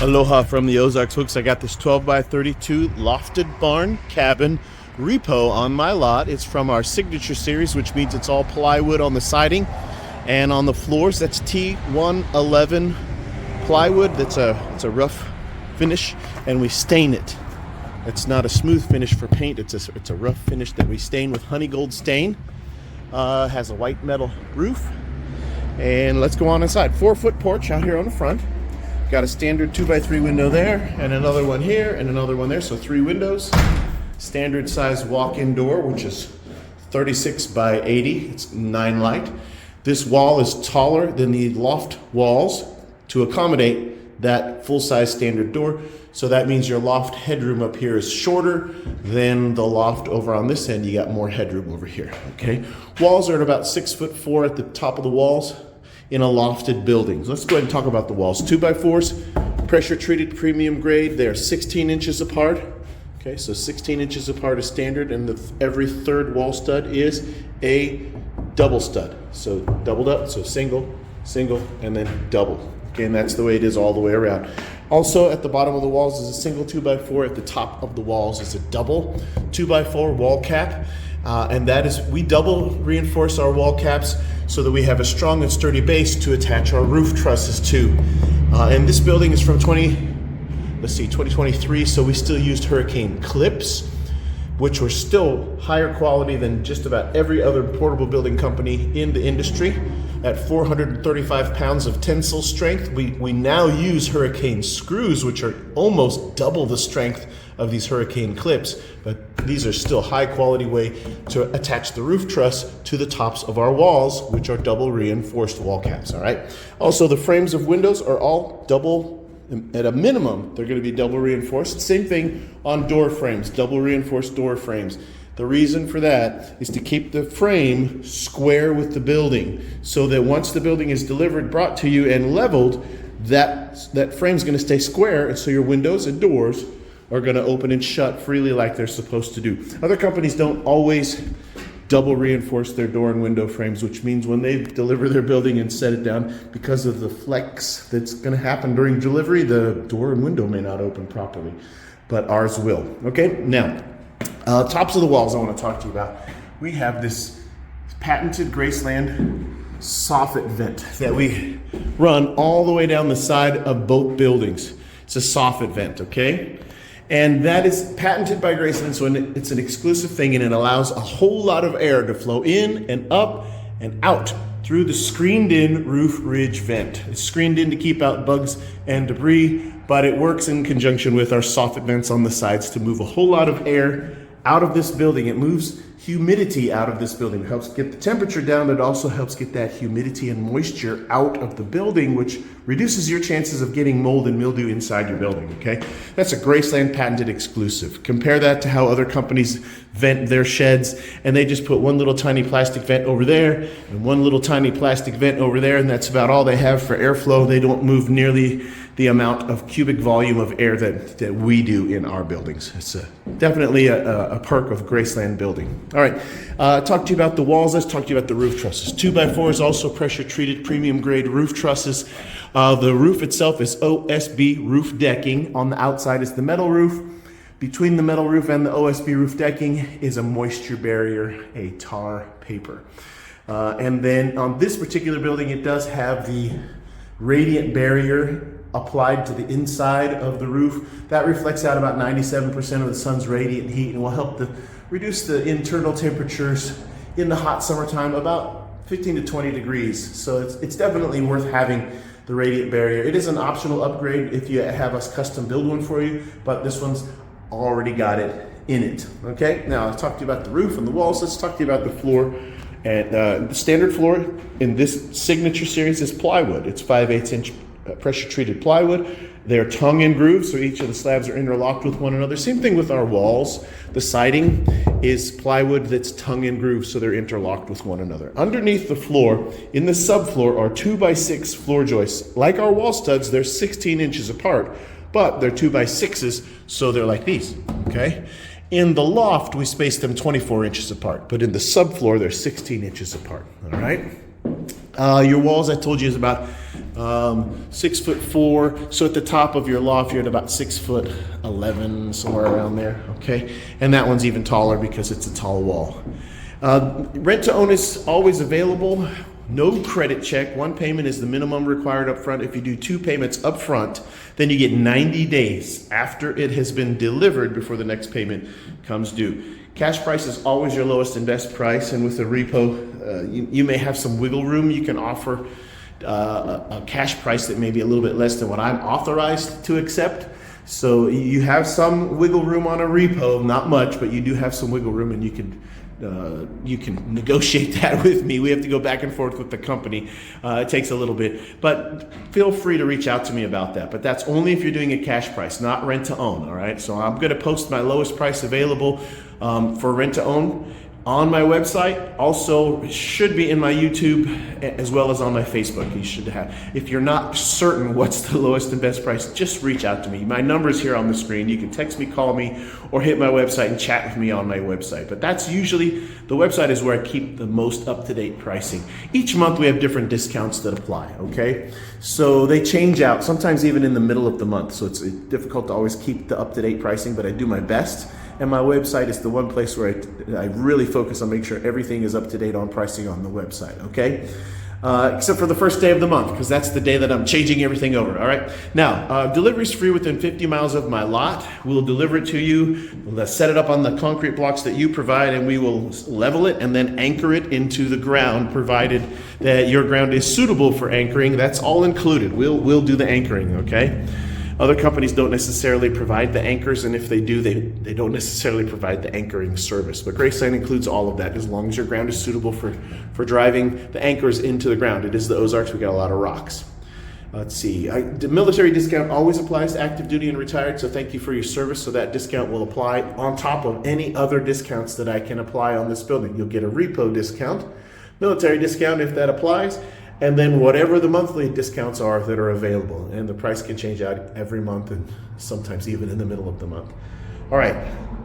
Aloha from the Ozarks, folks. I got this 12 by 32 lofted barn cabin repo on my lot. It's from our signature series, which means it's all plywood on the siding and on the floors. That's T111 plywood. It's a rough finish, and we stain it. It's not a smooth finish for paint. It's a rough finish that we stain with honey gold stain. Has a white metal roof. And let's go on inside. 4-foot porch out here on the front. Got a standard 2x3 window there, and another one here, and another one there, so 3 windows. Standard size walk-in door, which is 36 by 80. It's 9 light. This wall is taller than the loft walls to accommodate that full-size standard door. So that means your loft headroom up here is shorter than the loft over on this end. You got more headroom over here, okay? Walls are at about 6'4" at the top of the walls in a lofted building. Let's go ahead and talk about the walls. 2x4s, pressure treated premium grade. They're 16 inches apart. Okay, so 16 inches apart is standard, and every third wall stud is a double stud. So doubled up, so single, single, and then double. Okay, and that's the way it is all the way around. Also at the bottom of the walls is a single 2x4. At the top of the walls is a double 2x4 wall cap. And that is, we double reinforce our wall caps so that we have a strong and sturdy base to attach our roof trusses to. And this building is from 2023, so we still used hurricane clips, which were still higher quality than just about every other portable building company in the industry. At 435 pounds of tensile strength, we now use hurricane screws, which are almost double the strength of these hurricane clips, but these are still high quality way to attach the roof truss to the tops of our walls, which are double reinforced wall caps, all right? Also, the frames of windows are all double, at a minimum, they're gonna be double reinforced. Same thing on door frames, double reinforced door frames. The reason for that is to keep the frame square with the building, so that once the building is delivered, brought to you, and leveled, that frame's gonna stay square, and so your windows and doors are gonna open and shut freely like they're supposed to do. Other companies don't always double reinforce their door and window frames, which means when they deliver their building and set it down, because of the flex that's gonna happen during delivery, the door and window may not open properly, but ours will. Okay, now, tops of the walls I wanna talk to you about. We have this patented Graceland soffit vent that we run all the way down the side of both buildings. It's a soffit vent, okay? And that is patented by Graceland, so it's an exclusive thing, and it allows a whole lot of air to flow in and up and out through the screened-in roof ridge vent. It's screened in to keep out bugs and debris, but it works in conjunction with our soffit vents on the sides to move a whole lot of air out of this building. It moves humidity out of this building. It helps get the temperature down, but it also helps get that humidity and moisture out of the building, which reduces your chances of getting mold and mildew inside your building, okay? That's a Graceland patented exclusive. Compare that to how other companies vent their sheds, and they just put one little tiny plastic vent over there and one little tiny plastic vent over there, and that's about all they have for airflow. They don't move nearly the amount of cubic volume of air that we do in our buildings. It's definitely a perk of Graceland building. All right, talk to you about the walls. Let's talk to you about the roof trusses. 2x4 is also pressure treated premium grade roof trusses. The roof itself is OSB roof decking. On the outside is the metal roof. Between the metal roof and the OSB roof decking is a moisture barrier, a tar paper. And then on this particular building, it does have the radiant barrier applied to the inside of the roof. That reflects out about 97% of the sun's radiant heat and will help to reduce the internal temperatures in the hot summertime about 15 to 20 degrees. So it's definitely worth having the radiant barrier. It is an optional upgrade if you have us custom build one for you, but this one's already got it in it. Okay, now I'll talk to you about the roof and the walls. Let's talk to you about the floor. And the standard floor in this signature series is plywood. It's 5/8 inch pressure treated plywood. They're tongue and groove, so each of the slabs are interlocked with one another. Same thing with our walls. The siding is plywood that's tongue and groove, so they're interlocked with one another. Underneath the floor, in the subfloor, are 2x6 floor joists. Like our wall studs, they're 16 inches apart, but they're 2x6s, so they're like these, okay? In the loft, we space them 24 inches apart, but in the subfloor, they're 16 inches apart, all right? Your walls, I told you, is about 6'4". So at the top of your loft, you're at about 6'11", somewhere around there, okay? And that one's even taller because it's a tall wall. Rent to own is always available. No credit check. One payment is the minimum required up front. If you do 2 payments up front, then you get 90 days after it has been delivered before the next payment comes due. Cash price is always your lowest and best price, and with the repo, you may have some wiggle room. You can offer a cash price that may be a little bit less than what I'm authorized to accept. So you have some wiggle room on a repo, not much, but you do have some wiggle room, and you can negotiate that with me. We have to go back and forth with the company. It takes a little bit, but feel free to reach out to me about that. But that's only if you're doing a cash price, not rent to own, all right? So I'm gonna post my lowest price available for rent to own on my website. Also should be in my YouTube as well as on my Facebook. You should have. If you're not certain what's the lowest and best price, just reach out to me. My number is here on the screen. You can text me, call me, or hit my website and chat with me on my website. But that's usually, the website is where I keep the most up-to-date pricing. Each month we have different discounts that apply, okay? So they change out, sometimes even in the middle of the month. So it's difficult to always keep the up-to-date pricing, but I do my best. And my website is the one place where I really focus on making sure everything is up to date on pricing on the website, okay? Except for the first day of the month, because that's the day that I'm changing everything over, all right? Now, delivery is free within 50 miles of my lot. We'll deliver it to you. We'll set it up on the concrete blocks that you provide, and we will level it and then anchor it into the ground, provided that your ground is suitable for anchoring. That's all included. We'll do the anchoring, okay? Other companies don't necessarily provide the anchors, and if they do, they don't necessarily provide the anchoring service. But Graceland includes all of that as long as your ground is suitable for driving the anchors into the ground. It is the Ozarks, we got a lot of rocks. Let's see, the military discount always applies to active duty and retired, so thank you for your service. So that discount will apply on top of any other discounts that I can apply on this building. You'll get a repo discount, military discount if that applies, and then whatever the monthly discounts are that are available. And the price can change out every month and sometimes even in the middle of the month. All right,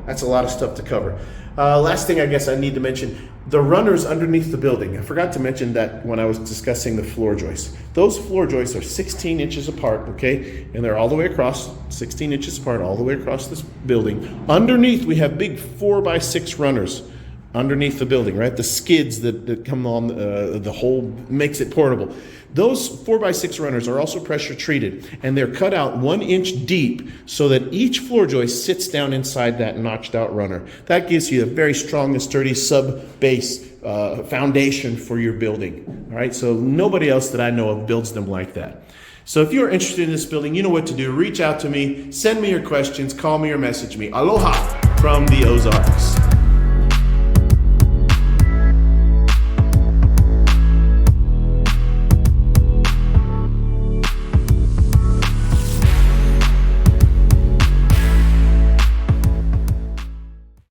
that's a lot of stuff to cover. Last thing I guess I need to mention, the runners underneath the building. I forgot to mention that when I was discussing the floor joists. Those floor joists are 16 inches apart, okay? And they're all the way across, 16 inches apart, all the way across this building. Underneath, we have big 4x6 runners underneath the building, right? The skids that come on the hole makes it portable. Those 4x6 runners are also pressure treated, and they're cut out 1 inch deep so that each floor joist sits down inside that notched out runner. That gives you a very strong and sturdy sub-base foundation for your building, all right? So nobody else that I know of builds them like that. So if you're interested in this building, you know what to do. Reach out to me, send me your questions, call me or message me. Aloha from the Ozarks.